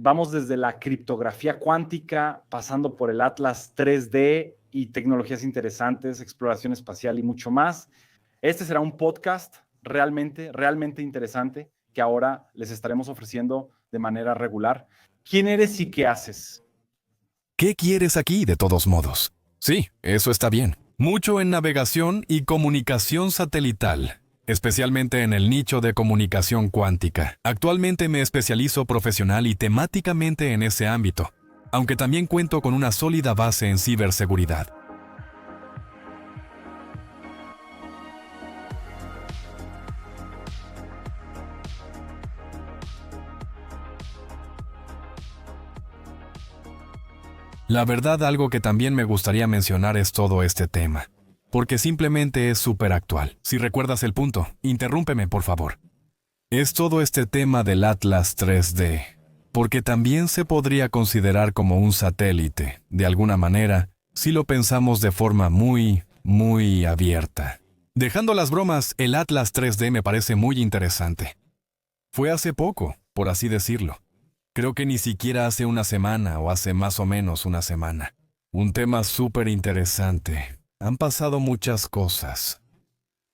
Vamos desde la criptografía cuántica, pasando por el Atlas 3D y tecnologías interesantes, exploración espacial y mucho más. Este será un podcast realmente interesante que ahora les estaremos ofreciendo de manera regular. ¿Quién eres y qué haces? ¿Qué quieres aquí, de todos modos? Sí, eso está bien. Mucho en navegación y comunicación satelital, especialmente en el nicho de comunicación cuántica. Actualmente me especializo profesional y temáticamente en ese ámbito, aunque también cuento con una sólida base en ciberseguridad. La verdad, algo que también me gustaría mencionar es todo este tema, porque simplemente es súper actual. Si recuerdas el punto, interrúmpeme, por favor. Es todo este tema del Atlas 3D, porque también se podría considerar como un satélite, de alguna manera, si lo pensamos de forma muy abierta. Dejando las bromas, el Atlas 3D me parece muy interesante. Fue hace poco, por así decirlo. Creo que ni siquiera hace una semana o hace más o menos una semana. Un tema súper interesante. Han pasado muchas cosas.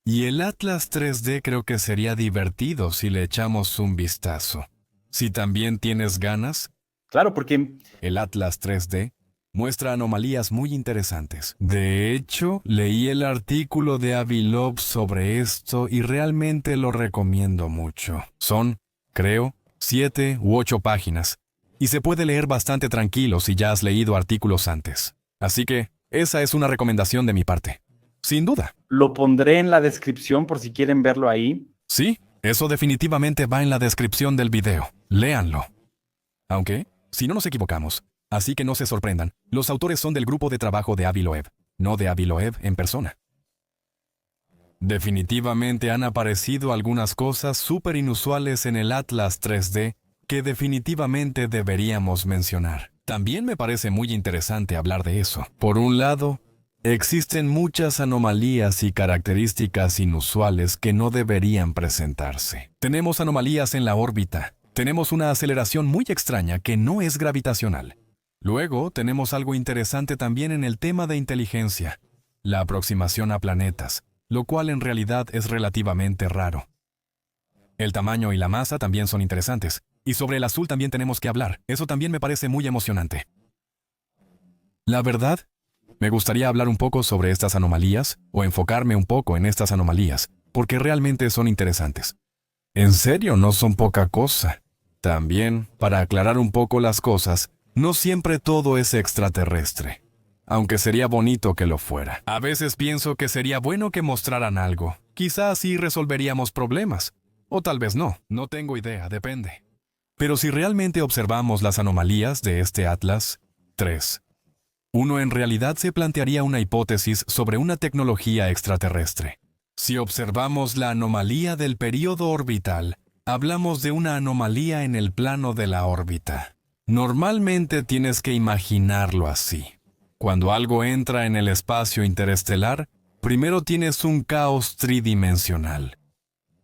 Y el Atlas 3D creo que sería divertido si le echamos un vistazo. Si también tienes ganas, Claro, porque el Atlas 3D muestra anomalías muy interesantes. De hecho, leí el artículo de Avilov sobre esto y realmente lo recomiendo mucho. Son, creo, 7 u 8 páginas. Y se puede leer bastante tranquilo si ya has leído artículos antes. Así que, esa es una recomendación de mi parte. Sin duda. lo pondré en la descripción por si quieren verlo ahí. Sí, eso definitivamente va en la descripción del video. Léanlo. Aunque, si no nos equivocamos, así que no se sorprendan, los autores son del grupo de trabajo de Avi Loeb, no de Avi Loeb en persona. Definitivamente han aparecido algunas cosas súper inusuales en el Atlas 3D que definitivamente deberíamos mencionar. También me parece muy interesante hablar de eso. Por un lado, existen muchas anomalías y características inusuales que no deberían presentarse. Tenemos anomalías en la órbita. Tenemos una aceleración muy extraña que no es gravitacional. Luego, tenemos algo interesante también en el tema de inteligencia, la aproximación a planetas, lo cual en realidad es relativamente raro. El tamaño y la masa también son interesantes. Y sobre el azul también tenemos que hablar. Eso también me parece muy emocionante. La verdad, me gustaría hablar un poco sobre estas anomalías, o enfocarme un poco en estas anomalías, porque realmente son interesantes. En serio, no son poca cosa. También, para aclarar un poco las cosas, no siempre todo es extraterrestre. Aunque sería bonito que lo fuera. A veces pienso que sería bueno que mostraran algo. Quizás así resolveríamos problemas. O tal vez no tengo idea, depende. Pero si realmente observamos las anomalías de este Atlas 3, uno en realidad se plantearía una hipótesis sobre una tecnología extraterrestre. Si observamos la anomalía del período orbital, hablamos de una anomalía en el plano de la órbita. Normalmente tienes que imaginarlo así. Cuando algo entra en el espacio interestelar, primero tienes un caos tridimensional.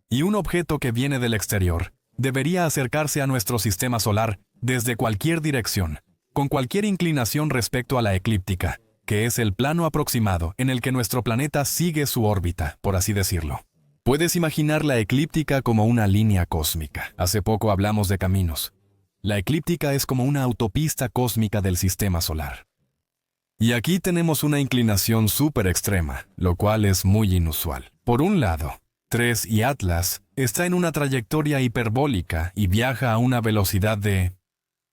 Y un objeto que viene del exterior debería acercarse a nuestro sistema solar desde cualquier dirección, con cualquier inclinación respecto a la eclíptica, que es el plano aproximado en el que nuestro planeta sigue su órbita, por así decirlo. Puedes imaginar la eclíptica como una línea cósmica. Hace poco hablamos de caminos. La eclíptica es como una autopista cósmica del sistema solar. Y aquí tenemos una inclinación súper extrema, lo cual es muy inusual. Por un lado, 3 y Atlas está en una trayectoria hiperbólica y viaja a una velocidad de...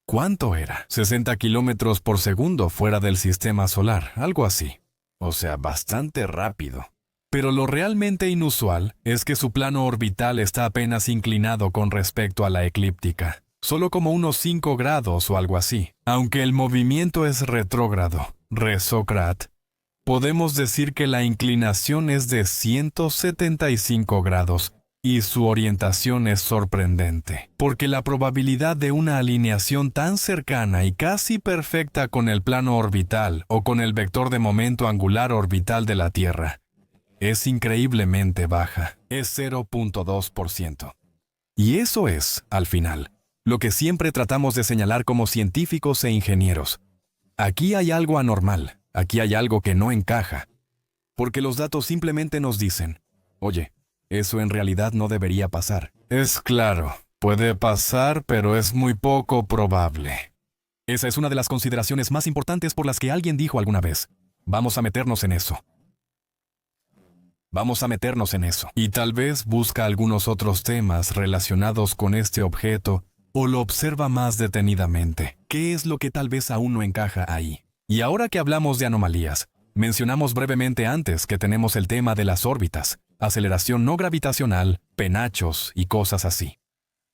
¿Cuánto era? 60 kilómetros por segundo fuera del sistema solar, algo así. O sea, bastante rápido. Pero lo realmente inusual es que su plano orbital está apenas inclinado con respecto a la eclíptica, solo como unos 5 grados o algo así. Aunque el movimiento es retrógrado, resocrat, podemos decir que la inclinación es de 175 grados y su orientación es sorprendente, porque la probabilidad de una alineación tan cercana y casi perfecta con el plano orbital o con el vector de momento angular orbital de la Tierra es increíblemente baja, es 0.2%. Y eso es, al final, lo que siempre tratamos de señalar como científicos e ingenieros. Aquí hay algo anormal, aquí hay algo que no encaja, porque los datos simplemente nos dicen, oye, eso en realidad no debería pasar. Es claro, puede pasar, pero es muy poco probable. Esa es una de las consideraciones más importantes por las que alguien dijo alguna vez. Vamos a meternos en eso. Vamos a meternos en eso. Y tal vez busca algunos otros temas relacionados con este objeto o lo observa más detenidamente. ¿Qué es lo que tal vez aún no encaja ahí? Y ahora que hablamos de anomalías, mencionamos brevemente antes que tenemos el tema de las órbitas, aceleración no gravitacional, penachos y cosas así.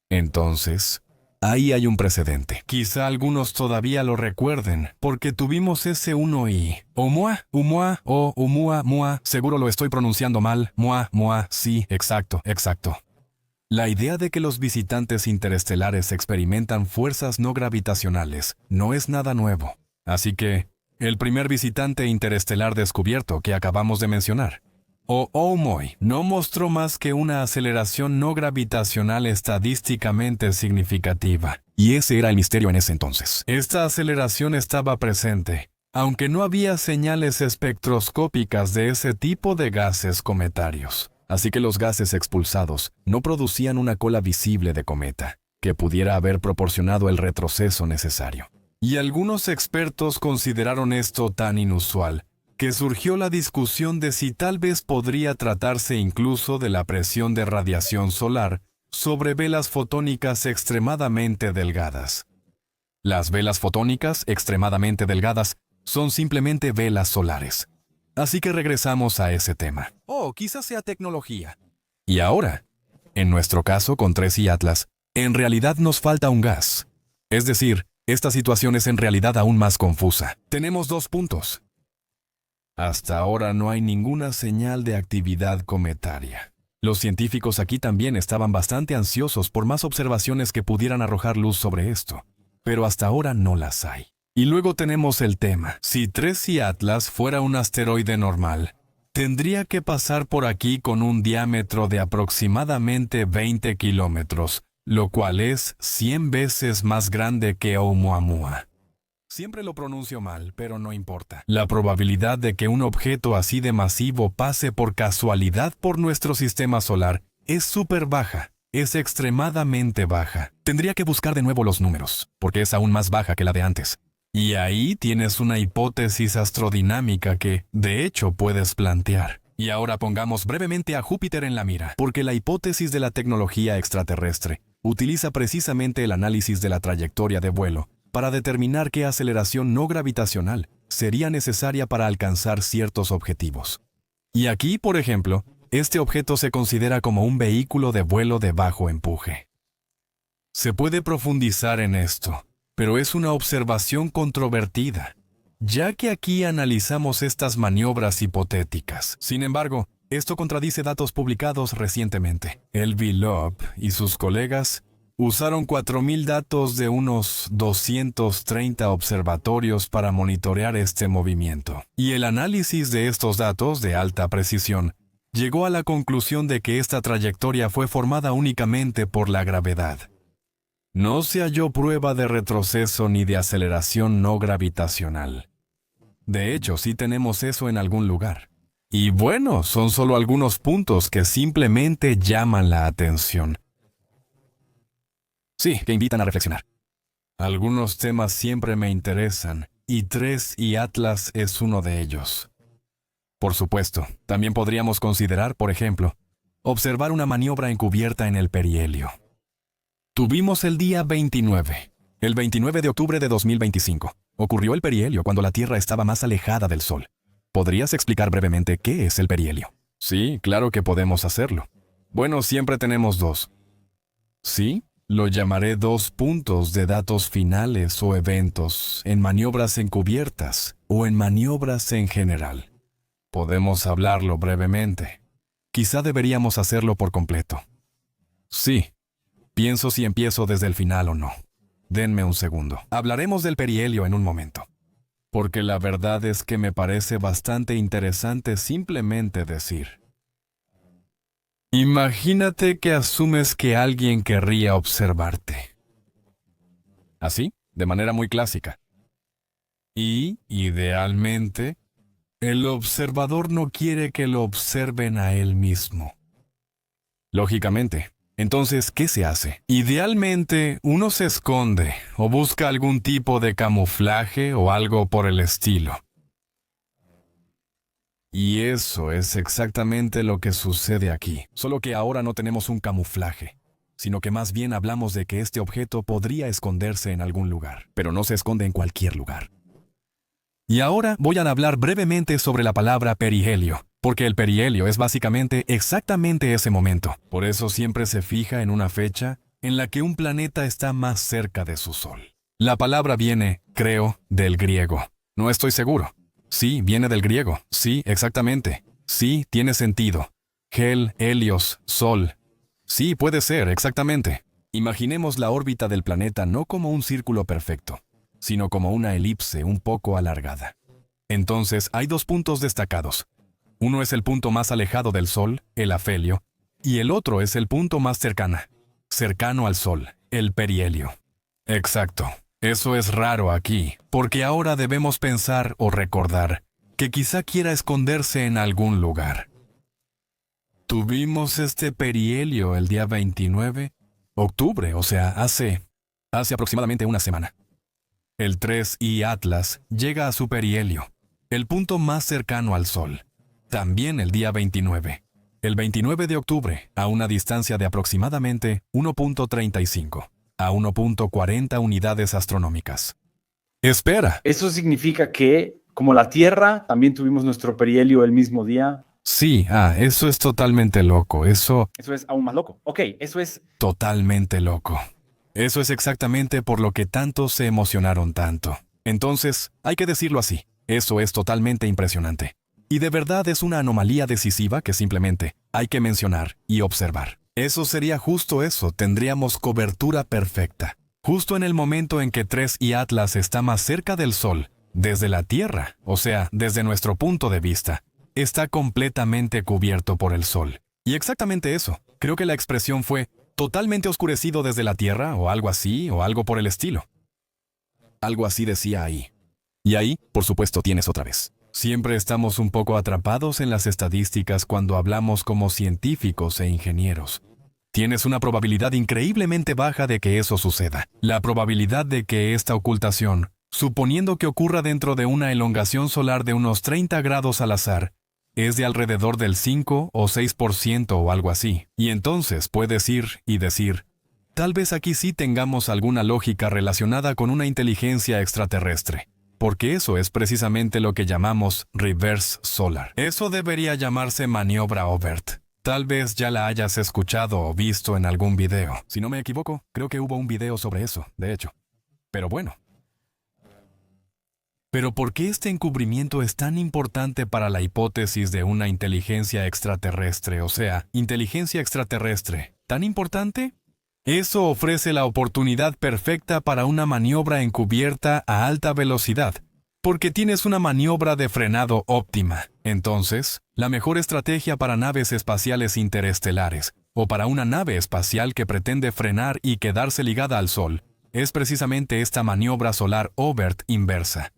Entonces, ahí hay un precedente. Quizá algunos todavía lo recuerden, porque tuvimos ese 1i. Oumuamua, o Oumuamua, seguro lo estoy pronunciando mal. Mua, sí, exacto. La idea de que los visitantes interestelares experimentan fuerzas no gravitacionales no es nada nuevo. Así que, el primer visitante interestelar descubierto que acabamos de mencionar, Oumuamua, no mostró más que una aceleración no gravitacional estadísticamente significativa. Y ese era el misterio en ese entonces. Esta aceleración estaba presente, aunque no había señales espectroscópicas de ese tipo de gases cometarios. Así que los gases expulsados no producían una cola visible de cometa, que pudiera haber proporcionado el retroceso necesario. Y algunos expertos consideraron esto tan inusual, que surgió la discusión de si tal vez podría tratarse incluso de la presión de radiación solar sobre velas fotónicas extremadamente delgadas. Las velas fotónicas extremadamente delgadas son simplemente velas solares. Así que regresamos a ese tema. Quizás sea tecnología. Y ahora, en nuestro caso con Tres y Atlas, en realidad nos falta un gas. Es decir, esta situación es en realidad aún más confusa. Tenemos 2 puntos. Hasta ahora no hay ninguna señal de actividad cometaria. Los científicos aquí también estaban bastante ansiosos por más observaciones que pudieran arrojar luz sobre esto, pero hasta ahora no las hay. Y luego tenemos el tema. Si Tres y Atlas fuera un asteroide normal, tendría que pasar por aquí con un diámetro de aproximadamente 20 kilómetros, lo cual es 100 veces más grande que Oumuamua. Siempre lo pronuncio mal, pero no importa. La probabilidad de que un objeto así de masivo pase por casualidad por nuestro sistema solar es súper baja. Es extremadamente baja. Tendría que buscar de nuevo los números, porque es aún más baja que la de antes. Y ahí tienes una hipótesis astrodinámica que, de hecho, puedes plantear. Y ahora pongamos brevemente a Júpiter en la mira, porque la hipótesis de la tecnología extraterrestre utiliza precisamente el análisis de la trayectoria de vuelo para determinar qué aceleración no gravitacional sería necesaria para alcanzar ciertos objetivos. Y aquí, por ejemplo, este objeto se considera como un vehículo de vuelo de bajo empuje. Se puede profundizar en esto, pero es una observación controvertida, ya que aquí analizamos estas maniobras hipotéticas. Sin embargo, esto contradice datos publicados recientemente. Elvi Loeb y sus colegas usaron 4.000 datos de unos 230 observatorios para monitorear este movimiento. Y el análisis de estos datos de alta precisión llegó a la conclusión de que esta trayectoria fue formada únicamente por la gravedad. No se halló prueba de retroceso ni de aceleración no gravitacional. De hecho, sí tenemos eso en algún lugar. Y bueno, son solo algunos puntos que simplemente llaman la atención. Sí, que invitan a reflexionar. Algunos temas siempre me interesan, y Tres y Atlas es uno de ellos. Por supuesto, también podríamos considerar, por ejemplo, observar una maniobra encubierta en el perihelio. Tuvimos el día 29, el 29 de octubre de 2025. Ocurrió el perihelio cuando la Tierra estaba más alejada del Sol. ¿Podrías explicar brevemente qué es el perihelio? Sí, claro que podemos hacerlo. Bueno, siempre tenemos 2. ¿Sí? Lo llamaré 2 puntos de datos finales o eventos en maniobras encubiertas o en maniobras en general. Podemos hablarlo brevemente. Quizá deberíamos hacerlo por completo. Sí. Pienso si empiezo desde el final o no. Denme un segundo. Hablaremos del perihelio en un momento. Porque la verdad es que me parece bastante interesante simplemente decir. Imagínate que asumes que alguien querría observarte. Así, de manera muy clásica. Y, idealmente, el observador no quiere que lo observen a él mismo. Lógicamente. Entonces, ¿qué se hace? Idealmente, uno se esconde o busca algún tipo de camuflaje o algo por el estilo. Y eso es exactamente lo que sucede aquí, solo que ahora no tenemos un camuflaje, sino que más bien hablamos de que este objeto podría esconderse en algún lugar, pero no se esconde en cualquier lugar. Y ahora voy a hablar brevemente sobre la palabra perihelio, porque el perihelio es básicamente exactamente ese momento. Por eso siempre se fija en una fecha en la que un planeta está más cerca de su Sol. La palabra viene, creo, del griego. No estoy seguro. Sí, viene del griego. Sí, exactamente. Sí, tiene sentido. Hel, helios, Sol. Sí, puede ser, exactamente. Imaginemos la órbita del planeta no como un círculo perfecto, sino como una elipse un poco alargada. Entonces, hay dos puntos destacados. Uno es el punto más alejado del Sol, el afelio, y el otro es el punto más cercano al Sol, el perihelio. Exacto. Eso es raro aquí, porque ahora debemos pensar o recordar que quizá quiera esconderse en algún lugar. Tuvimos este perihelio el día 29, octubre, o sea, hace aproximadamente una semana. El 3I Atlas llega a su perihelio, el punto más cercano al Sol, también el día 29. El 29 de octubre, a una distancia de aproximadamente 1.35 a 1.40 unidades astronómicas. Espera. Eso significa que, como la Tierra, también tuvimos nuestro perihelio el mismo día. Sí, eso es totalmente loco, Eso es aún más loco. Ok, eso es... totalmente loco. Eso es exactamente por lo que tantos se emocionaron tanto. Entonces, hay que decirlo así, eso es totalmente impresionante. Y de verdad es una anomalía decisiva que simplemente hay que mencionar y observar. Eso sería justo eso, tendríamos cobertura perfecta. Justo en el momento en que 3I Atlas está más cerca del Sol, desde la Tierra, o sea, desde nuestro punto de vista, está completamente cubierto por el Sol. Y exactamente eso, creo que la expresión fue totalmente oscurecido desde la Tierra o algo así, o algo por el estilo. Algo así decía ahí. Y ahí, por supuesto, tienes otra vez. Siempre estamos un poco atrapados en las estadísticas cuando hablamos como científicos e ingenieros. Tienes una probabilidad increíblemente baja de que eso suceda. La probabilidad de que esta ocultación, suponiendo que ocurra dentro de una elongación solar de unos 30 grados al azar, es de alrededor del 5 o 6% o algo así. Y entonces puedes ir y decir, tal vez aquí sí tengamos alguna lógica relacionada con una inteligencia extraterrestre. Porque eso es precisamente lo que llamamos reverse solar. Eso debería llamarse maniobra Oberth. Tal vez ya la hayas escuchado o visto en algún video. Si no me equivoco, creo que hubo un video sobre eso, de hecho. Pero bueno. Pero ¿por qué este encubrimiento es tan importante para la hipótesis de una inteligencia extraterrestre? O sea, inteligencia extraterrestre. ¿Tan importante? Eso ofrece la oportunidad perfecta para una maniobra encubierta a alta velocidad, porque tienes una maniobra de frenado óptima. Entonces, la mejor estrategia para naves espaciales interestelares, o para una nave espacial que pretende frenar y quedarse ligada al Sol, es precisamente esta maniobra solar Oberth inversa.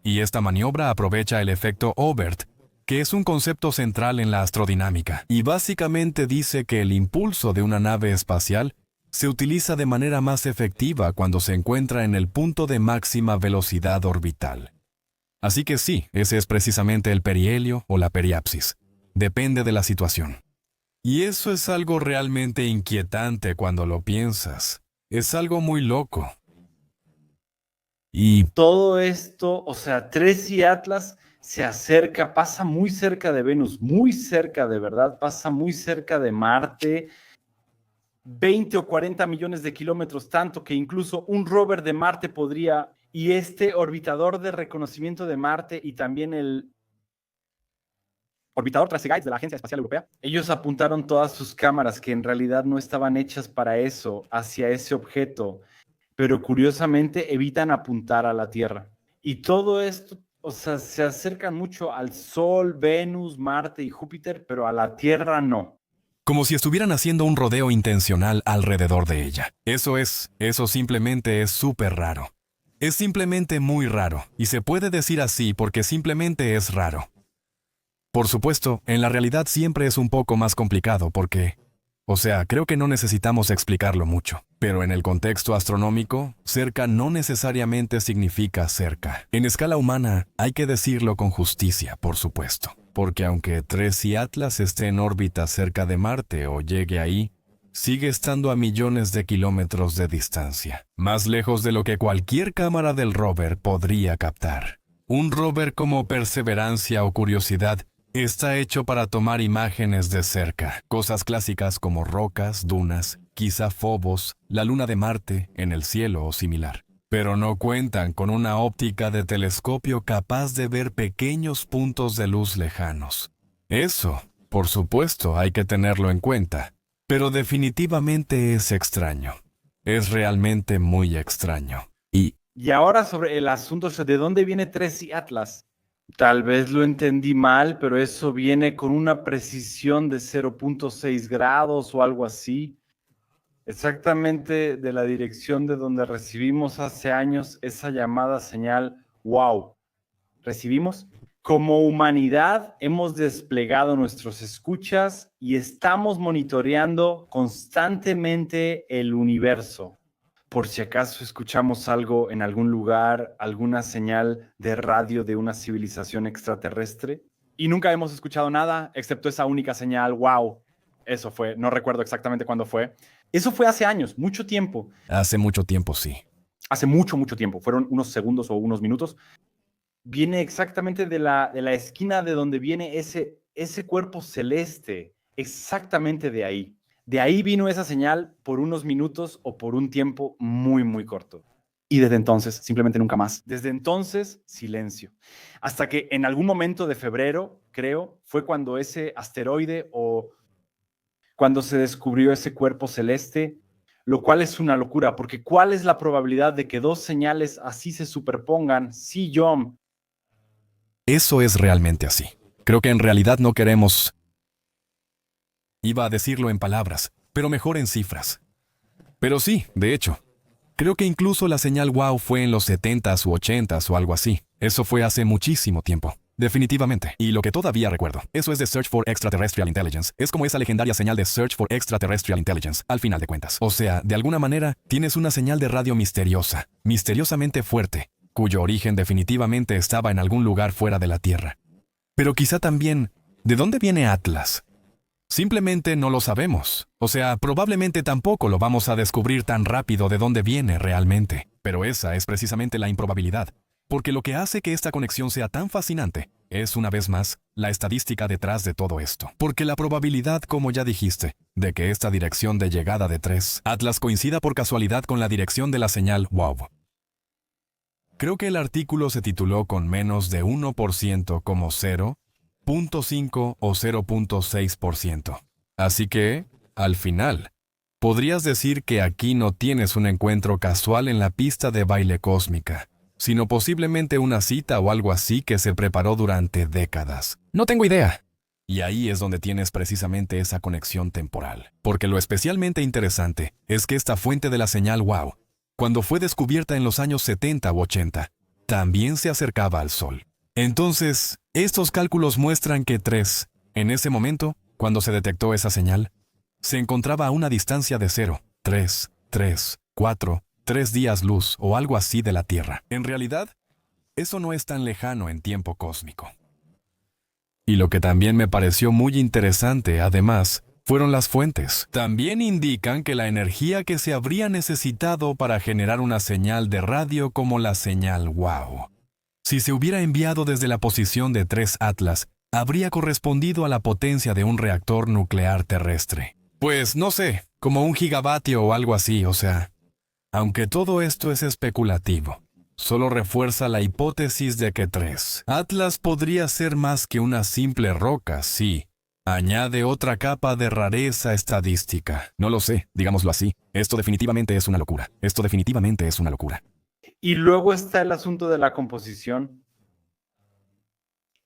Y esta maniobra aprovecha el efecto Oberth, que es un concepto central en la astrodinámica, y básicamente dice que el impulso de una nave espacial se utiliza de manera más efectiva cuando se encuentra en el punto de máxima velocidad orbital. Así que sí, ese es precisamente el perihelio o la periapsis. Depende de la situación. Y eso es algo realmente inquietante cuando lo piensas. Es algo muy loco. Y todo esto, o sea, 3I Atlas se acerca, pasa muy cerca de Venus, muy cerca de verdad, pasa muy cerca de Marte, 20 o 40 millones de kilómetros, tanto que incluso un rover de Marte podría, y este orbitador de reconocimiento de Marte y también el orbitador Trace de la Agencia Espacial Europea, ellos apuntaron todas sus cámaras que en realidad no estaban hechas para eso, hacia ese objeto, pero curiosamente evitan apuntar a la Tierra. Y todo esto, o sea, se acercan mucho al Sol, Venus, Marte y Júpiter, pero a la Tierra no. como si estuvieran haciendo un rodeo intencional alrededor de ella. Eso simplemente es súper raro. Es simplemente muy raro, y se puede decir así porque simplemente es raro. Por supuesto, en la realidad siempre es un poco más complicado porque... creo que no necesitamos explicarlo mucho. Pero en el contexto astronómico, cerca no necesariamente significa cerca. En escala humana, hay que decirlo con justicia, por supuesto. Porque aunque 3 y Atlas esté en órbita cerca de Marte o llegue ahí, sigue estando a millones de kilómetros de distancia, más lejos de lo que cualquier cámara del rover podría captar. Un rover como Perseverancia o Curiosidad está hecho para tomar imágenes de cerca, cosas clásicas como rocas, dunas, quizá Phobos, la luna de Marte, en el cielo o similar. Pero no cuentan con una óptica de telescopio capaz de ver pequeños puntos de luz lejanos. Eso, por supuesto, hay que tenerlo en cuenta. Pero definitivamente es extraño. Es realmente muy extraño. Y ahora sobre el asunto, ¿de dónde viene 3 y Atlas? Tal vez lo entendí mal, pero eso viene con una precisión de 0.6 grados o algo así. Exactamente de la dirección de donde recibimos hace años esa llamada señal wow. ¿Recibimos? Como humanidad hemos desplegado nuestros escuchas y estamos monitoreando constantemente el universo. Por si acaso escuchamos algo en algún lugar, alguna señal de radio de una civilización extraterrestre. Y nunca hemos escuchado nada, excepto esa única señal, wow. Eso fue, no recuerdo exactamente cuándo fue. Eso fue hace años, mucho tiempo. Hace mucho tiempo, sí. Hace mucho, mucho tiempo. Fueron unos segundos o unos minutos. Viene exactamente de la esquina de donde viene ese cuerpo celeste. Exactamente de ahí. De ahí vino esa señal por unos minutos o por un tiempo muy, muy corto. Y desde entonces, simplemente nunca más. Desde entonces, silencio. Hasta que en algún momento de febrero, creo, fue cuando ese asteroide o cuando se descubrió ese cuerpo celeste, lo cual es una locura, porque ¿cuál es la probabilidad de que 2 señales así se superpongan? Sí, John. Eso es realmente así. Creo que en realidad no queremos... Iba a decirlo en palabras, pero mejor en cifras. Pero sí, de hecho. Creo que incluso la señal wow fue en los 70s u 80s o algo así. Eso fue hace muchísimo tiempo. Definitivamente. Y lo que todavía recuerdo, eso es de Search for Extraterrestrial Intelligence. Es como esa legendaria señal de Search for Extraterrestrial Intelligence, al final de cuentas. De alguna manera, tienes una señal de radio misteriosa, misteriosamente fuerte, cuyo origen definitivamente estaba en algún lugar fuera de la Tierra. Pero quizá también, ¿de dónde viene Atlas? Simplemente no lo sabemos. Probablemente tampoco lo vamos a descubrir tan rápido de dónde viene realmente. Pero esa es precisamente la improbabilidad. Porque lo que hace que esta conexión sea tan fascinante es, una vez más, la estadística detrás de todo esto. Porque la probabilidad, como ya dijiste, de que esta dirección de llegada de 3 Atlas coincida por casualidad con la dirección de la señal wow. Creo que el artículo se tituló con menos de 1% como 0.5 o 0.6%. Así que, al final, podrías decir que aquí no tienes un encuentro casual en la pista de baile cósmica, sino posiblemente una cita o algo así que se preparó durante décadas. No tengo idea. Y ahí es donde tienes precisamente esa conexión temporal. Porque lo especialmente interesante es que esta fuente de la señal wow, cuando fue descubierta en los años 70 u 80, también se acercaba al Sol. Entonces, estos cálculos muestran que 3, en ese momento, cuando se detectó esa señal, se encontraba a una distancia de 0, 3, 4, 3 días luz o algo así de la Tierra. En realidad, eso no es tan lejano en tiempo cósmico. Y lo que también me pareció muy interesante, además, fueron las fuentes. También indican que la energía que se habría necesitado para generar una señal de radio como la señal wow, si se hubiera enviado desde la posición de 3 Atlas, habría correspondido a la potencia de un reactor nuclear terrestre. Pues no sé, como 1 gigavatio o algo así, Aunque todo esto es especulativo, solo refuerza la hipótesis de que 3 Atlas podría ser más que una simple roca, sí. Añade otra capa de rareza estadística. No lo sé, digámoslo así. Esto definitivamente es una locura. Y luego está el asunto de la composición.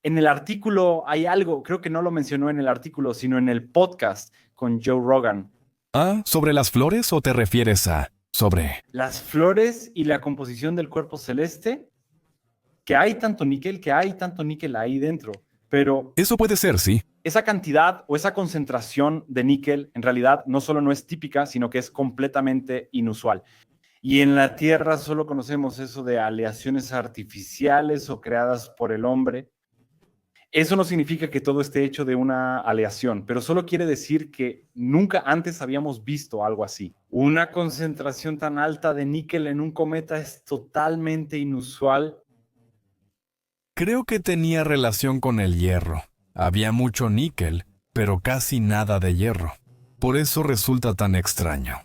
En el artículo hay algo, creo que no lo mencionó en el artículo, sino en el podcast con Joe Rogan. Ah, ¿sobre las flores o te refieres a sobre Las flores y la composición del cuerpo celeste, que hay tanto níquel ahí dentro, pero Eso puede ser, sí. esa cantidad o esa concentración de níquel en realidad no solo no es típica, sino que es completamente inusual. Y en la Tierra solo conocemos eso de aleaciones artificiales o creadas por el hombre. Eso no significa que todo esté hecho de una aleación, pero solo quiere decir que nunca antes habíamos visto algo así. Una concentración tan alta de níquel en un cometa es totalmente inusual. Creo que tenía relación con el hierro. Había mucho níquel, pero casi nada de hierro. Por eso resulta tan extraño.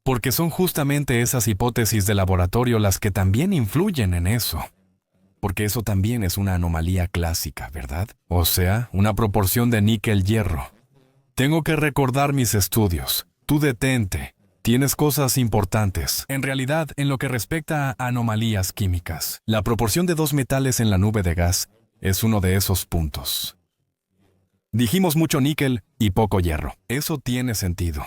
Porque son justamente esas hipótesis de laboratorio las que también influyen en eso. Porque eso también es una anomalía clásica, ¿verdad? O sea, una proporción de níquel-hierro. Tengo que recordar mis estudios. Tú detente. Tienes cosas importantes. En realidad, en lo que respecta a anomalías químicas, la proporción de dos metales en la nube de gas es uno de esos puntos. Dijimos mucho níquel y poco hierro. Eso tiene sentido,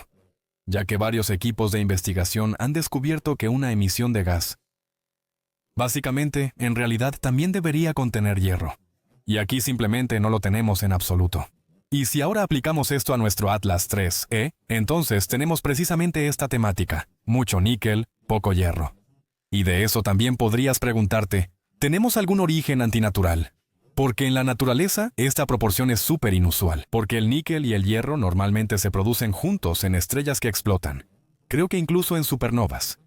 ya que varios equipos de investigación han descubierto que una emisión de gas, básicamente, en realidad también debería contener hierro. Y aquí simplemente no lo tenemos en absoluto. Y si ahora aplicamos esto a nuestro Atlas 3E, entonces tenemos precisamente esta temática: mucho níquel, poco hierro. Y de eso también podrías preguntarte, ¿tenemos algún origen antinatural? Porque en la naturaleza, esta proporción es súper inusual, porque el níquel y el hierro normalmente se producen juntos en estrellas que explotan. Creo que incluso en supernovas.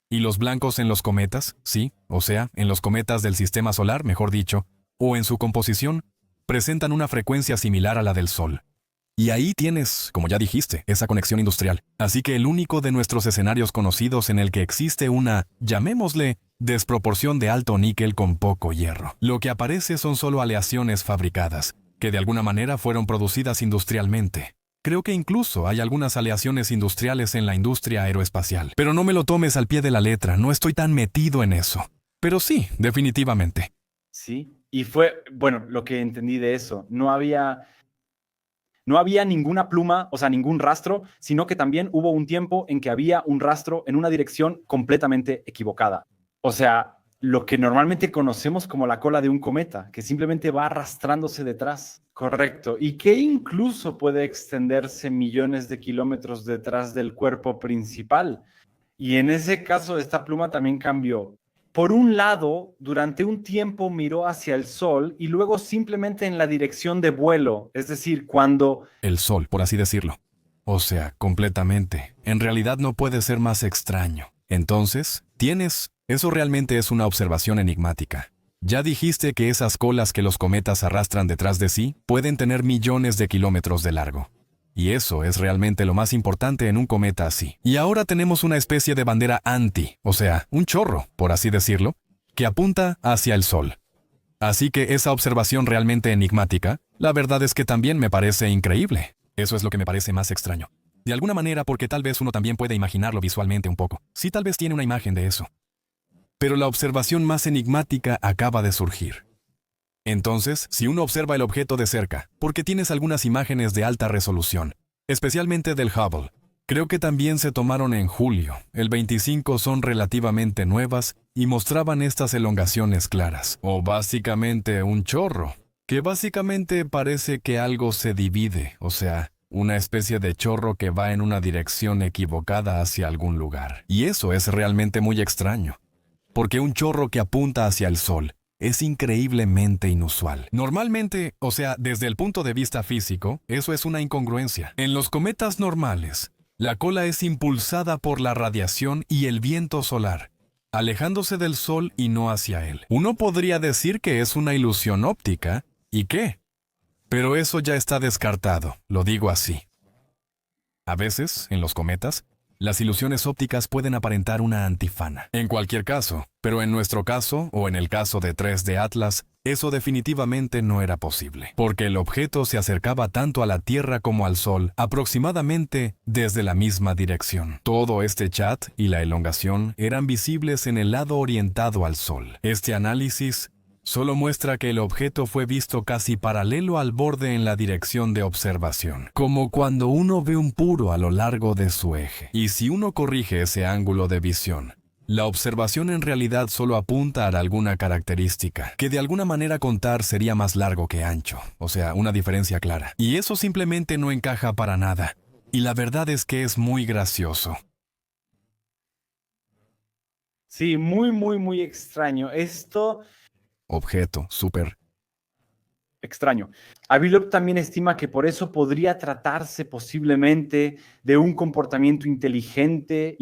¿Y los blancos en los cometas? Sí, o sea, en los cometas del sistema solar, mejor dicho, o en su composición, presentan una frecuencia similar a la del Sol. Y ahí tienes, como ya dijiste, esa conexión industrial. Así que el único de nuestros escenarios conocidos en el que existe una, llamémosle, desproporción de alto níquel con poco hierro. Lo que aparece son solo aleaciones fabricadas, que de alguna manera fueron producidas industrialmente. Creo que incluso hay algunas aleaciones industriales en la industria aeroespacial. Pero no me lo tomes al pie de la letra, no estoy tan metido en eso. Pero sí, definitivamente. Sí, y fue, bueno, lo que entendí de eso, no había ninguna pluma, o sea, ningún rastro, sino que también hubo un tiempo en que había un rastro en una dirección completamente equivocada. O sea, lo que normalmente conocemos como la cola de un cometa, que simplemente va arrastrándose detrás. Correcto, y que incluso puede extenderse millones de kilómetros detrás del cuerpo principal. Y en ese caso, esta pluma también cambió. Por un lado, durante un tiempo miró hacia el Sol y luego simplemente en la dirección de vuelo, es decir, cuando... El Sol, por así decirlo. O sea, completamente. En realidad no puede ser más extraño. Entonces, eso realmente es una observación enigmática. Ya dijiste que esas colas que los cometas arrastran detrás de sí pueden tener millones de kilómetros de largo. Y eso es realmente lo más importante en un cometa así. Y ahora tenemos una especie de bandera o sea, un chorro, por así decirlo, que apunta hacia el Sol. Así que esa observación realmente enigmática, la verdad es que también me parece increíble. Eso es lo que me parece más extraño. De alguna manera, porque tal vez uno también puede imaginarlo visualmente un poco. Sí, tal vez tiene una imagen de eso. Pero la observación más enigmática acaba de surgir. Entonces, si uno observa el objeto de cerca, porque tienes algunas imágenes de alta resolución, especialmente del Hubble, creo que también se tomaron en julio, el 25 son relativamente nuevas y mostraban estas elongaciones claras, o básicamente un chorro, que básicamente parece que algo se divide, o sea, una especie de chorro que va en una dirección equivocada hacia algún lugar. Y eso es realmente muy extraño, porque un chorro que apunta hacia el Sol es increíblemente inusual. Normalmente, o sea, desde el punto de vista físico, eso es una incongruencia. En los cometas normales, la cola es impulsada por la radiación y el viento solar, alejándose del Sol y no hacia él. Uno podría decir que es una ilusión óptica, ¿y qué? Pero eso ya está descartado, lo digo así. A veces, en los cometas, las ilusiones ópticas pueden aparentar una antifana. En cualquier caso, pero en nuestro caso, o en el caso de 3D Atlas, eso definitivamente no era posible, porque el objeto se acercaba tanto a la Tierra como al Sol, aproximadamente desde la misma dirección. Todo este chat y la elongación eran visibles en el lado orientado al Sol. Este análisis Solo muestra que el objeto fue visto casi paralelo al borde en la dirección de observación, como cuando uno ve un puro a lo largo de su eje. Y si uno corrige ese ángulo de visión, la observación en realidad solo apunta a alguna característica, que de alguna manera contar sería más largo que ancho, o sea, una diferencia clara. Y eso simplemente no encaja para nada. Y la verdad es que es muy gracioso. Sí, muy, muy, muy extraño. Esto Objeto, súper. extraño. Avilov también estima que por eso podría tratarse posiblemente de un comportamiento inteligente.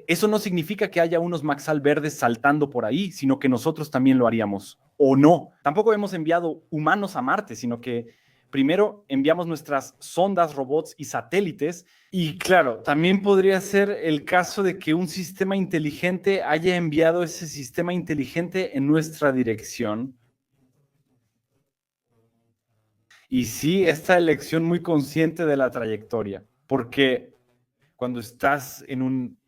Eso no significa que haya unos Maxal verdes saltando por ahí, sino que nosotros también lo haríamos. O no. Tampoco hemos enviado humanos a Marte, sino que primero enviamos nuestras sondas, robots y satélites. Y claro, también podría ser el caso de que un sistema inteligente haya enviado ese sistema inteligente en nuestra dirección. Y sí, esta elección muy consciente de la trayectoria, porque cuando estás en un...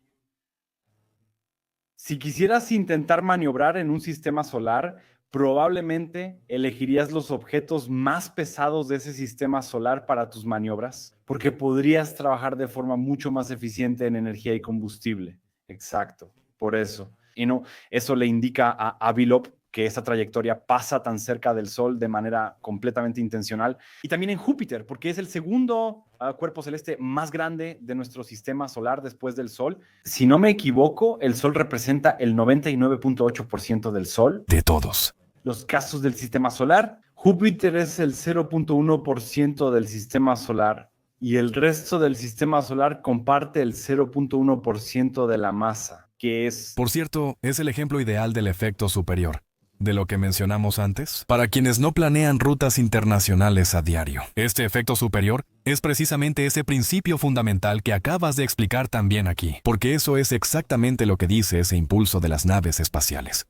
Si quisieras intentar maniobrar en un sistema solar, probablemente elegirías los objetos más pesados de ese sistema solar para tus maniobras, porque podrías trabajar de forma mucho más eficiente en energía y combustible. Exacto, por eso. Y no, eso le indica a Avilov que esa trayectoria pasa tan cerca del Sol de manera completamente intencional. Y también en Júpiter, porque es el segundo cuerpo celeste más grande de nuestro sistema solar después del Sol. Si no me equivoco, el Sol representa el 99.8% del Sol. De todos. Los casos del sistema solar, Júpiter es el 0.1% del sistema solar y el resto del sistema solar comparte el 0.1% de la masa, que es... Por cierto, es el ejemplo ideal del efecto superior, de lo que mencionamos antes, para quienes no planean rutas internacionales a diario. Este efecto superior es precisamente ese principio fundamental que acabas de explicar también aquí, porque eso es exactamente lo que dice ese impulso de las naves espaciales.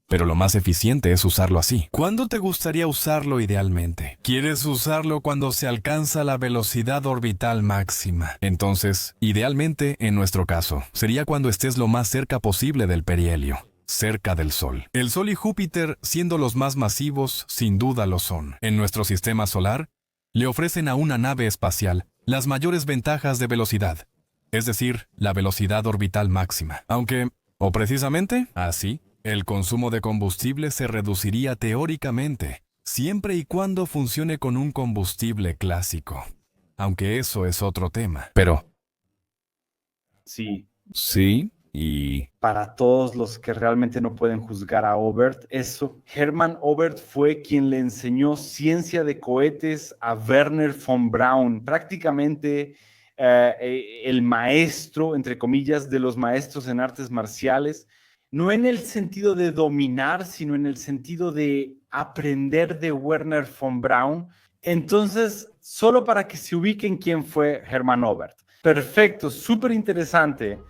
Pero lo más eficiente es usarlo así. ¿Cuándo te gustaría usarlo idealmente? ¿Quieres usarlo cuando se alcanza la velocidad orbital máxima? Entonces, idealmente, en nuestro caso, sería cuando estés lo más cerca posible del perihelio, cerca del Sol. El Sol y Júpiter, siendo los más masivos, sin duda lo son. En nuestro sistema solar, le ofrecen a una nave espacial las mayores ventajas de velocidad, es decir, la velocidad orbital máxima. Aunque, o precisamente, así, el consumo de combustible se reduciría teóricamente, siempre y cuando funcione con un combustible clásico. Aunque eso es otro tema. Pero... Sí. Sí, y... Para todos los que realmente no pueden juzgar a Oberth, eso. Hermann Oberth fue quien le enseñó ciencia de cohetes a Wernher von Braun. Prácticamente el maestro, entre comillas, de los maestros en artes marciales. No en el sentido de dominar, sino en el sentido de aprender de Wernher von Braun. Entonces, solo para que se ubiquen quién fue Hermann Oberth. Perfecto, súper interesante.